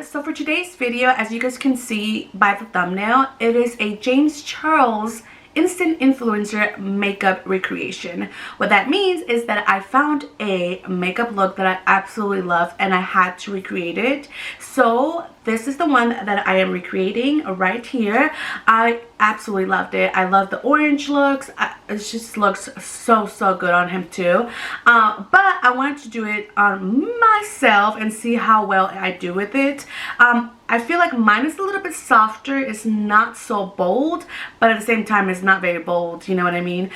So for today's video, as you guys can see by the thumbnail, it is a James Charles instant influencer makeup recreation. What that means is that I found a makeup look that I absolutely love and I had to recreate it. So this is the one that I am recreating right here. I absolutely loved it. I love the orange looks. It just looks so good on him too. But I wanted to do it on myself and see how well I do with it. I feel like mine is a little bit softer. It's not so bold, but at the same time it's not very bold, you know what I mean?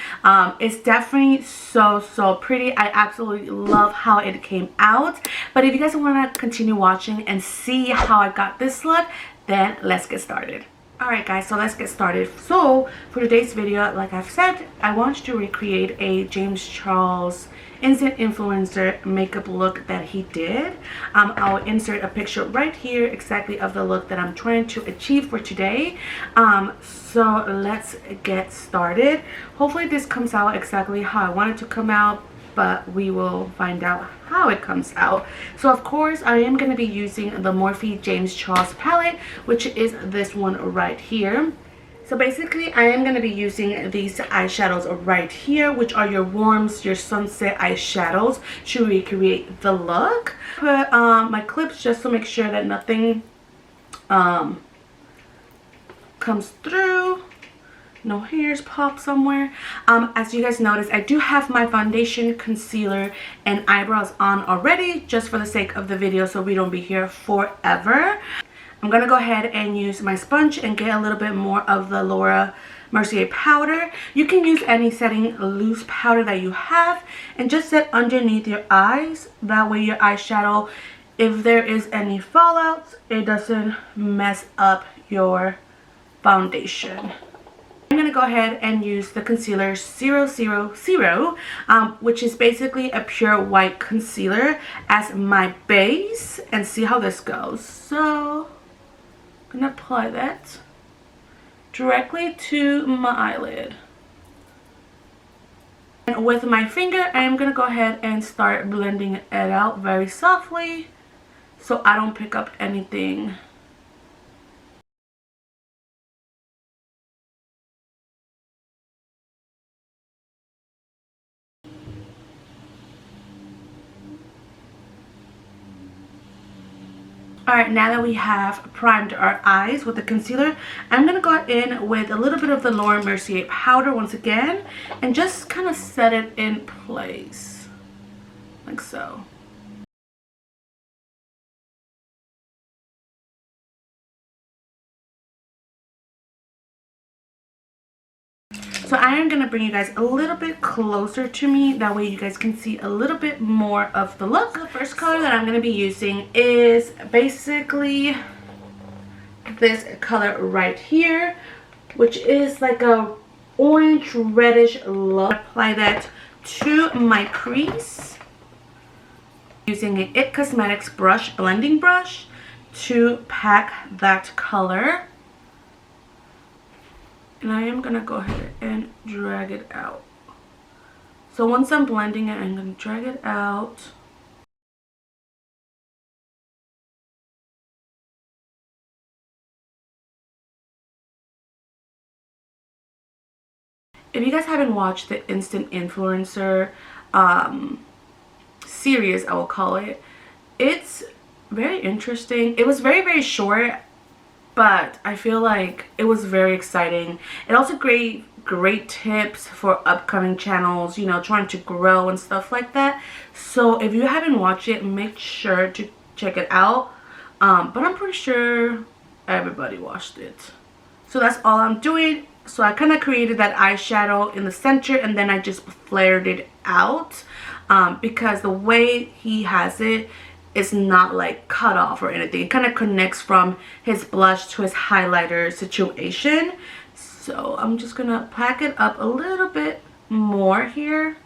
It's definitely so pretty. I absolutely love how it came out. But if you guys want to continue watching and see how I got this look, then let's get started. Alright guys, so let's get started. So for today's video, like I've said, I want to recreate a James Charles instant influencer makeup look that he did. I'll insert a picture right here exactly of the look that I'm trying to achieve for today. So let's get started. Hopefully this comes out exactly how I want it to come out, but we will find out how it comes out. So of course I am going to be using the Morphe James Charles palette, which is this one right here. So basically I am going to be using these eyeshadows right here, which are your warms, your sunset eyeshadows, to recreate the look. Put my clips just to make sure that nothing comes through. No hairs pop somewhere. As you guys notice, I do have my foundation, concealer, and eyebrows on already, just for the sake of the video so we don't be here forever. I'm gonna go ahead and use my sponge and get a little bit more of the Laura Mercier powder. You can use any setting loose powder that you have and just set underneath your eyes. That way your eyeshadow, if there is any fallout, it doesn't mess up your foundation. I'm going to go ahead and use the concealer 000, which is basically a pure white concealer, as my base, and see how this goes. So I'm going to apply that directly to my eyelid. And with my finger, I am going to go ahead and start blending it out very softly so I don't pick up anything. Alright, now that we have primed our eyes with the concealer, I'm going to go in with a little bit of the Laura Mercier powder once again and just kind of set it in place, like so. So I am going to bring you guys a little bit closer to me, that way you guys can see a little bit more of the look. The first color that I'm going to be using is basically this color right here, which is like a orange reddish look. Apply that to my crease using an IT Cosmetics brush, blending brush, to pack that color. And I am going to go ahead and drag it out. So once I'm blending it, I'm going to drag it out. If you guys haven't watched the Instant Influencer series, I will call it, it's very interesting. It was very short, but I feel like it was very exciting. It also great tips for upcoming channels, you know, trying to grow and stuff like that. So if you haven't watched it, make sure to check it out. But I'm pretty sure everybody watched it. So that's all I'm doing. So I kind of created that eyeshadow in the center and then I just flared it out, because the way he has it, it's not like cut off or anything. It kind of connects from his blush to his highlighter situation. So I'm just gonna pack it up a little bit more here.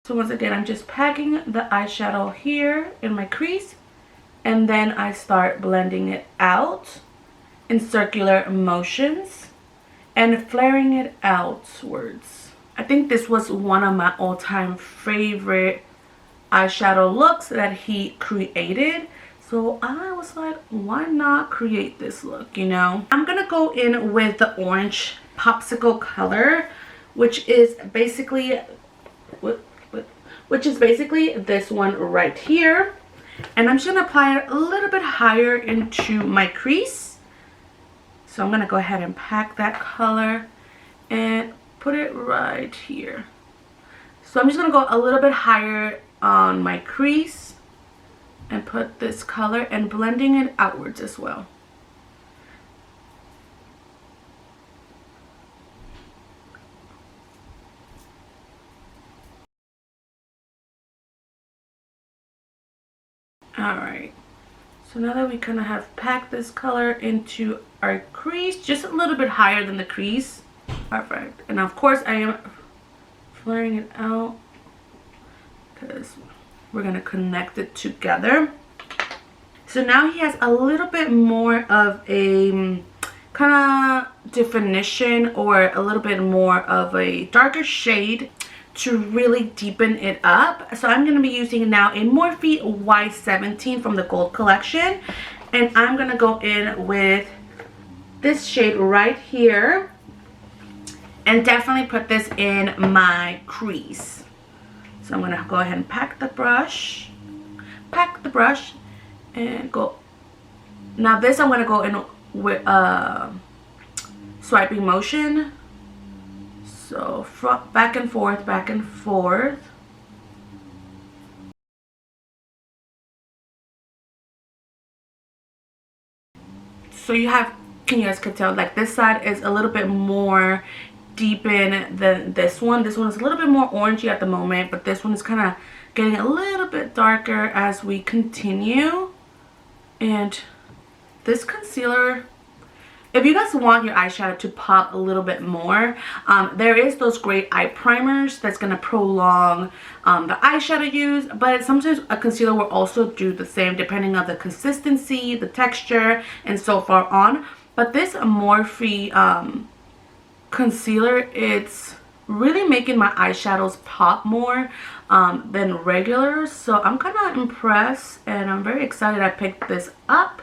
So once again, I'm just packing the eyeshadow here in my crease, and then I start blending it out in circular motions and flaring it outwards. I think this was one of my all-time favorite eyeshadow looks that he created. So I was like, why not create this look, you know? I'm gonna go in with the orange popsicle color, which is basically this one right here. And I'm just gonna apply it a little bit higher into my crease. So I'm gonna go ahead and pack that color and put it right here. So I'm just gonna go a little bit higher on my crease and put this color and blending it outwards as well. Alright, so now that we kind of have packed this color into our crease, just a little bit higher than the crease. Perfect. And of course I am flaring it out because we're going to connect it together. So now he has a little bit more of a kind of definition, or a little bit more of a darker shade to really deepen it up. So I'm going to be using now a Morphe Y17 from the Gold Collection, and I'm going to go in with this shade right here and definitely put this in my crease. So I'm going to go ahead and pack the brush and go. Now this I'm going to go in with swiping motion. So front, back and forth, back and forth. So you have, you guys can tell, like this side is a little bit more deepened than this one. This one is a little bit more orangey at the moment, but this one is kind of getting a little bit darker as we continue. And this concealer, if you guys want your eyeshadow to pop a little bit more, there is those great eye primers that's going to prolong the eyeshadow use, but sometimes a concealer will also do the same depending on the consistency, the texture, and so far on. But this Morphe concealer, it's really making my eyeshadows pop more than regular. So I'm kind of impressed, and I'm very excited I picked this up,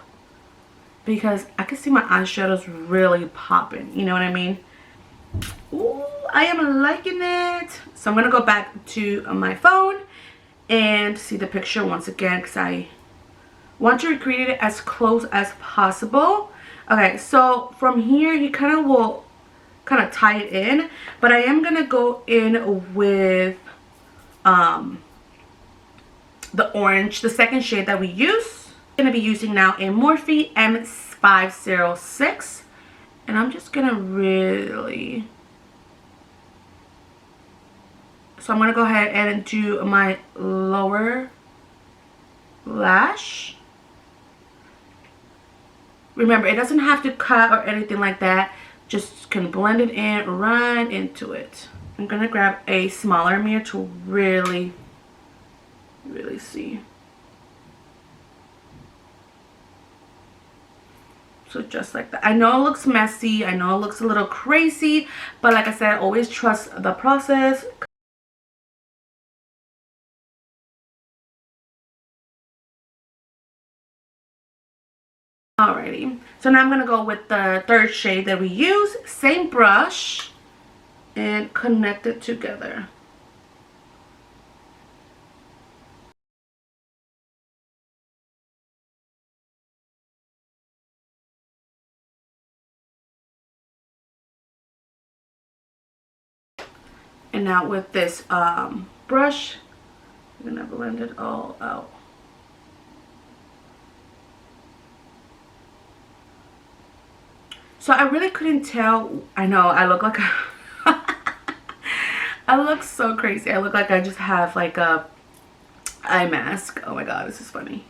because I can see my eyeshadows really popping. You know what I mean? Ooh, I am liking it. So I'm going to go back to my phone and see the picture once again, because I want to recreate it as close as possible. Okay, so from here, you kind of will kind of tie it in. But I am going to go in with the orange, the second shade that we use. Going to be using now a Morphe M506, and I'm just going to really, so I'm going to go ahead and do my lower lash. Remember, it doesn't have to cut or anything like that, just can blend it in right into it. I'm going to grab a smaller mirror to really see. So just like that. I know it looks messy. I know it looks a little crazy. But like I said, always trust the process. Alrighty. So now I'm going to go with the third shade that we use. Same brush. And connect it together. And now with this brush, I'm going to blend it all out. So I really couldn't tell. I know I look like I look so crazy. I look like I just have like a eye mask. Oh my god, this is funny.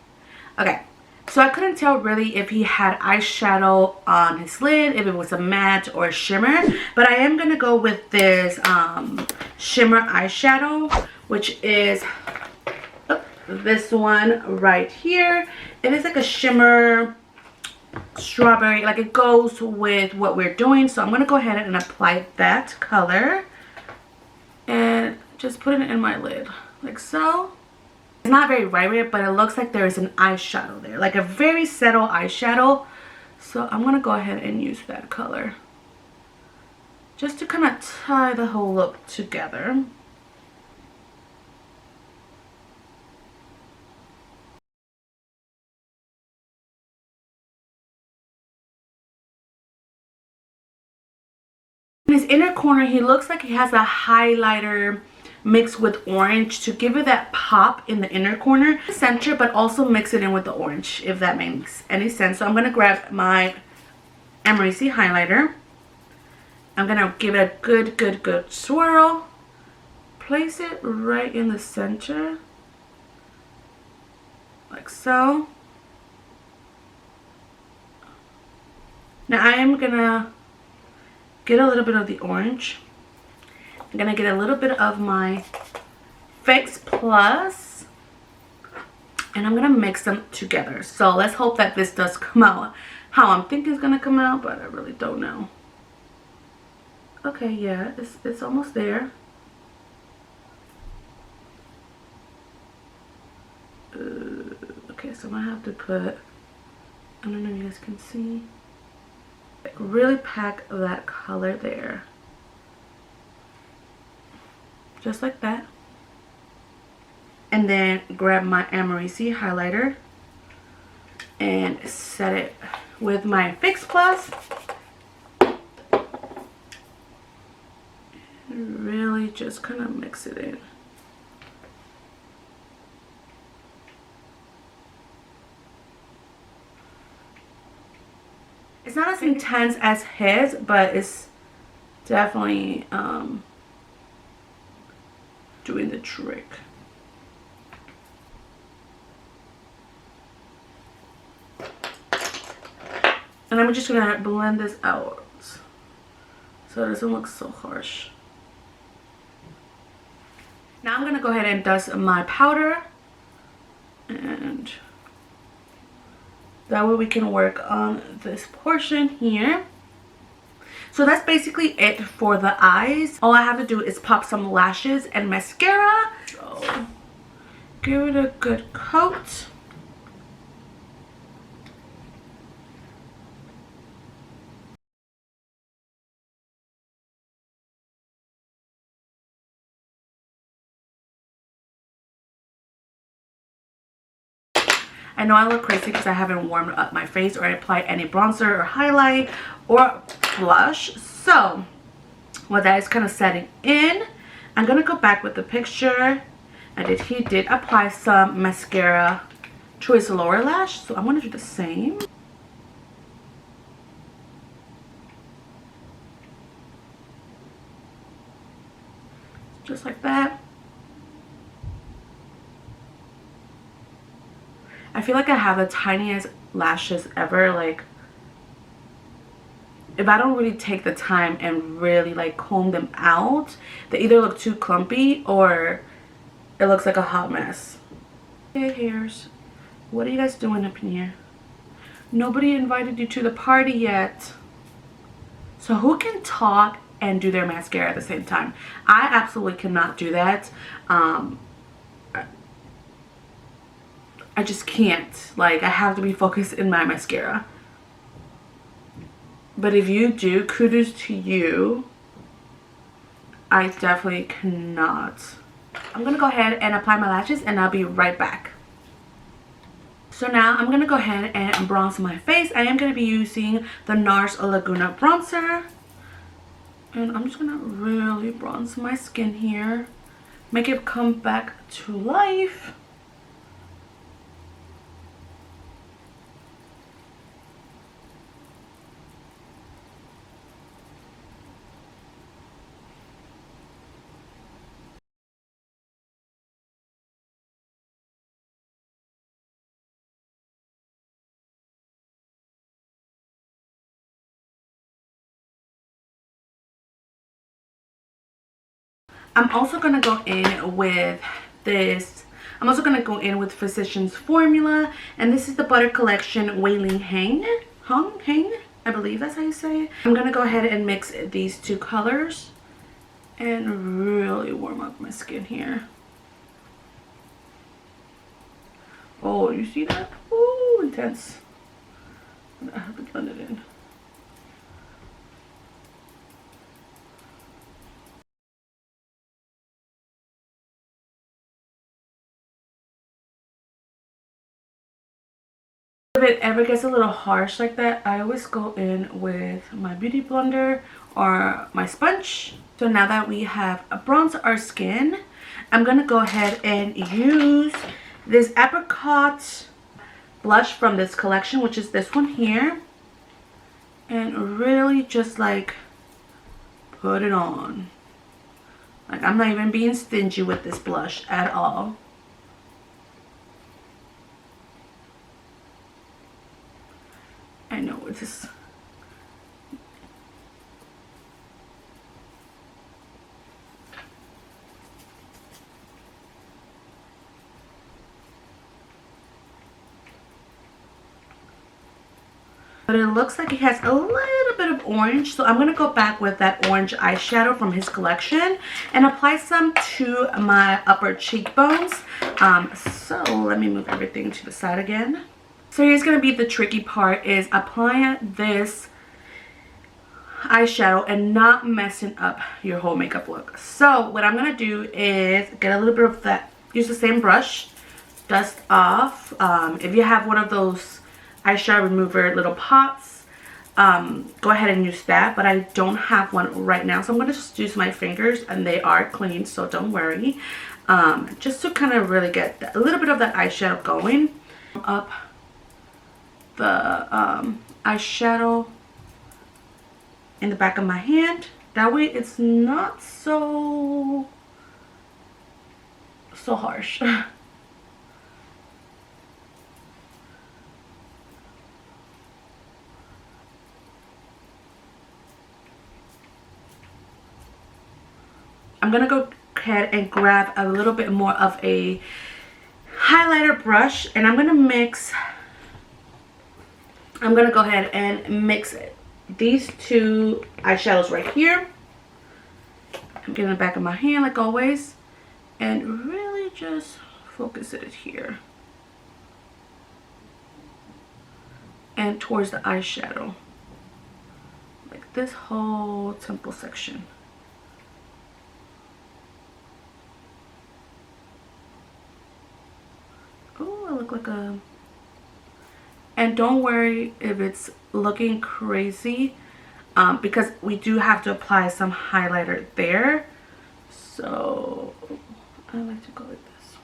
Okay. So I couldn't tell really if he had eyeshadow on his lid, if it was a matte or a shimmer. But I am going to go with this shimmer eyeshadow, which is this one right here. It is like a shimmer strawberry, like it goes with what we're doing. So I'm going to go ahead and apply that color and just put it in my lid like so. It's not very vibrant, but it looks like there is an eyeshadow there, like a very subtle eyeshadow. So I'm going to go ahead and use that color just to kind of tie the whole look together. In his inner corner, he looks like he has a highlighter mixed with orange to give it that pop in the inner corner. Center, but also mix it in with the orange, if that makes any sense. So I'm going to grab my Emery highlighter. I'm going to give it a good swirl. Place it right in the center. Like so. Now I am going to get a little bit of the orange. I'm going to get a little bit of my Fix Plus. And I'm going to mix them together. So let's hope that this does come out how I'm thinking it's going to come out, but I really don't know. Okay, yeah, it's almost there. Okay, so I'm going to have to put, I don't know if you guys can see, like really pack that color there. Just like that. And then grab my Emery highlighter and set it with my Fix Plus. And really just kind of mix it in. It's not as intense as his, but it's definitely doing the trick. And I'm just gonna blend this out so it doesn't look so harsh. Now I'm gonna go ahead and dust my powder, and that way we can work on this portion here. So that's basically it for the eyes. All I have to do is pop some lashes and mascara. So give it a good coat. I know I look crazy because I haven't warmed up my face or applied any bronzer or highlight or blush. So while that is kind of setting in, I'm going to go back with the picture. And he did apply some mascara to his lower lash. So I'm going to do the same. Just like that. I feel like I have the tiniest lashes ever. Like, if I don't really take the time and really like comb them out, they either look too clumpy or it looks like a hot mess. Hey hairs, what are you guys doing up in here? Nobody invited you to the party yet. So who can talk and do their mascara at the same time? I absolutely cannot do that. I just can't. Like, I have to be focused in my mascara. But if you do, kudos to you. I definitely cannot. I'm going to go ahead and apply my lashes and I'll be right back. So now I'm going to go ahead and bronze my face. I am going to be using the NARS Laguna bronzer. And I'm just going to really bronze my skin here. Make it come back to life. I'm also going to go in with this. I'm also going to go in with Physicians Formula. And this is the Butter Collection Wailing Hang. I believe that's how you say it. I'm going to go ahead and mix these two colors and really warm up my skin here. Oh, you see that? Ooh, intense. I have to blend it in. If it ever gets a little harsh like that, I always go in with my beauty blender or my sponge. So now that we have bronzed our skin, I'm gonna go ahead and use this apricot blush from this collection, which is this one here, and really just like put it on. Like, I'm not even being stingy with this blush at all. I know it's just, but it looks like it has a little bit of orange, so I'm gonna go back with that orange eyeshadow from his collection and apply some to my upper cheekbones. So let me move everything to the side again. So here's gonna be the tricky part, is applying this eyeshadow and not messing up your whole makeup look. So what I'm gonna do is get a little bit of that, use the same brush, dust off. If you have one of those eyeshadow remover little pots, go ahead and use that, but I don't have one right now, so I'm gonna just use my fingers, and they are clean, so don't worry. Just to kind of really get a little bit of that eyeshadow going up the eyeshadow in the back of my hand. That way it's not so harsh. I'm gonna go ahead and grab a little bit more of a highlighter brush, and I'm gonna go ahead and mix these two eyeshadows right here. I'm getting the back of my hand like always, and really just focus it here and towards the eyeshadow, like this whole temple section. Oh, I look like a... And don't worry if it's looking crazy, because we do have to apply some highlighter there. So I like to go like this.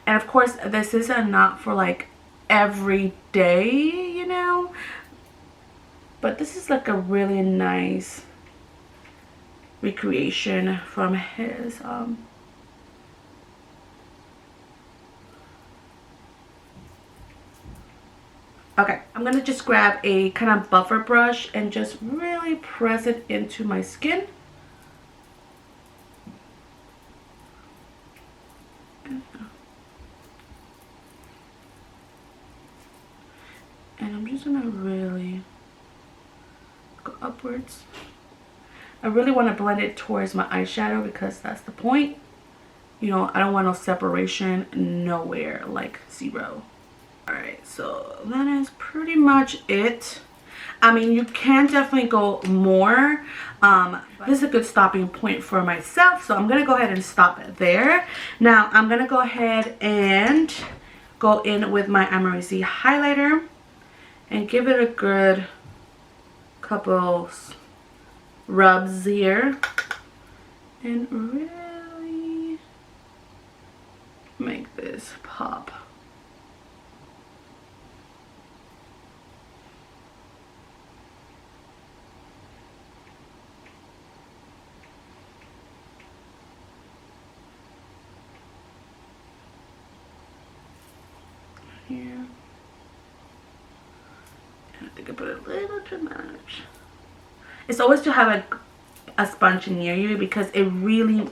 And of course, this is not for like every day, you know, but this is like a really nice recreation from his okay, I'm gonna just grab a kind of buffer brush and just really press it into my skin. And I'm just gonna really go upwards. I really want to blend it towards my eyeshadow because that's the point. You know, I don't want no separation nowhere, like zero. Alright, so that is pretty much it. I mean, you can definitely go more. This is a good stopping point for myself, so I'm going to go ahead and stop it there. Now, I'm going to go ahead and go in with my Amazing highlighter and give it a good couple rubs here and really make this pop. Here. And I think I put a little too much. It's always to have a sponge near you because it really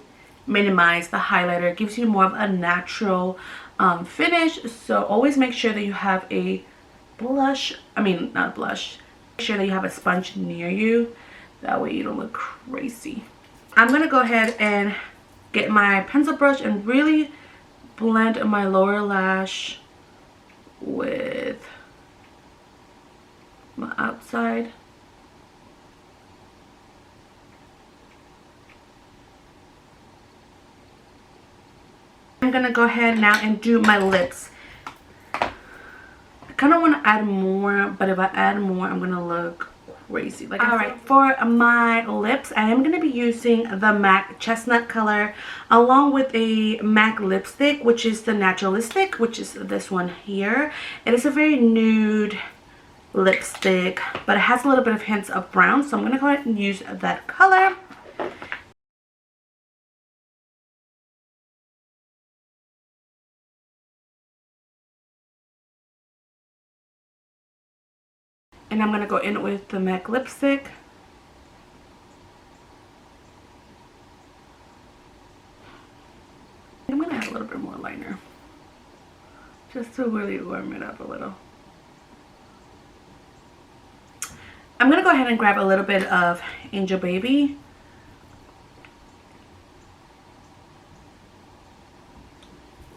minimizes the highlighter. It gives you more of a natural finish. So always make sure that you have a blush, not blush, make sure that you have a sponge near you. That way you don't look crazy. I'm going to go ahead and get my pencil brush and really blend my lower lash with my outside. I'm gonna go ahead now and do my lips. I kind of want to add more, but if I add more, I'm gonna look crazy. Like, alright, for my lips, I am gonna be using the MAC chestnut color along with a MAC lipstick, which is the Naturalistic, which is this one here. It is a very nude lipstick, but it has a little bit of hints of brown, so I'm gonna go ahead and use that color. And I'm going to go in with the MAC lipstick. I'm going to add a little bit more liner, just to really warm it up a little. I'm going to go ahead and grab a little bit of Angel Baby.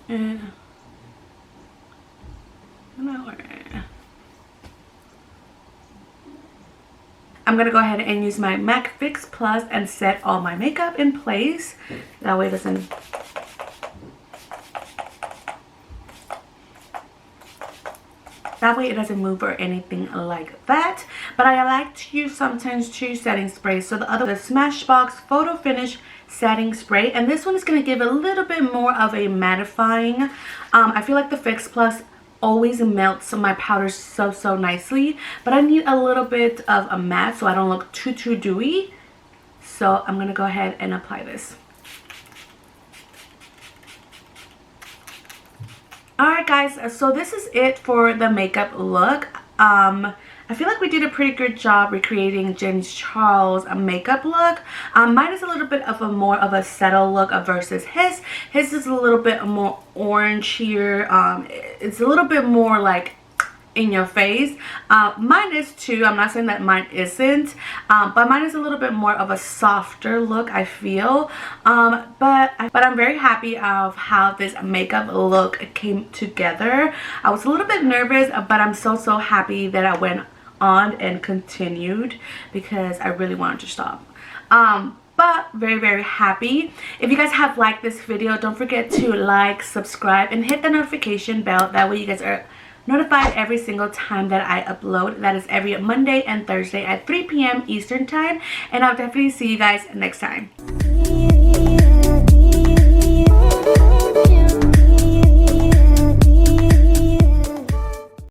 And I'm going to go ahead and use my MAC Fix Plus and set all my makeup in place. That way it doesn't... That way it doesn't move or anything like that. But I like to use sometimes two setting sprays. So the Smashbox Photo Finish setting spray. And this one is going to give a little bit more of a mattifying. I feel like the Fix Plus always melts my powders so nicely, but I need a little bit of a matte so I don't look too dewy. So I'm gonna go ahead and apply this. Alright guys, so this is it for the makeup look. I feel like we did a pretty good job recreating James Charles' makeup look. Mine is a little bit of a more of a settle look versus his. His is a little bit more orange here. It's a little bit more like in your face. Mine is too. I'm not saying that mine isn't, but mine is a little bit more of a softer look, I feel. But I'm very happy of how this makeup look came together. I was a little bit nervous, but I'm so happy that I went on and continued because I really wanted to stop. But very happy. If you guys have liked this video, don't forget to like, subscribe, and hit the notification bell. That way you guys are notified every single time that I upload. That is every Monday and Thursday at 3 p.m. Eastern time. And I'll definitely see you guys next time.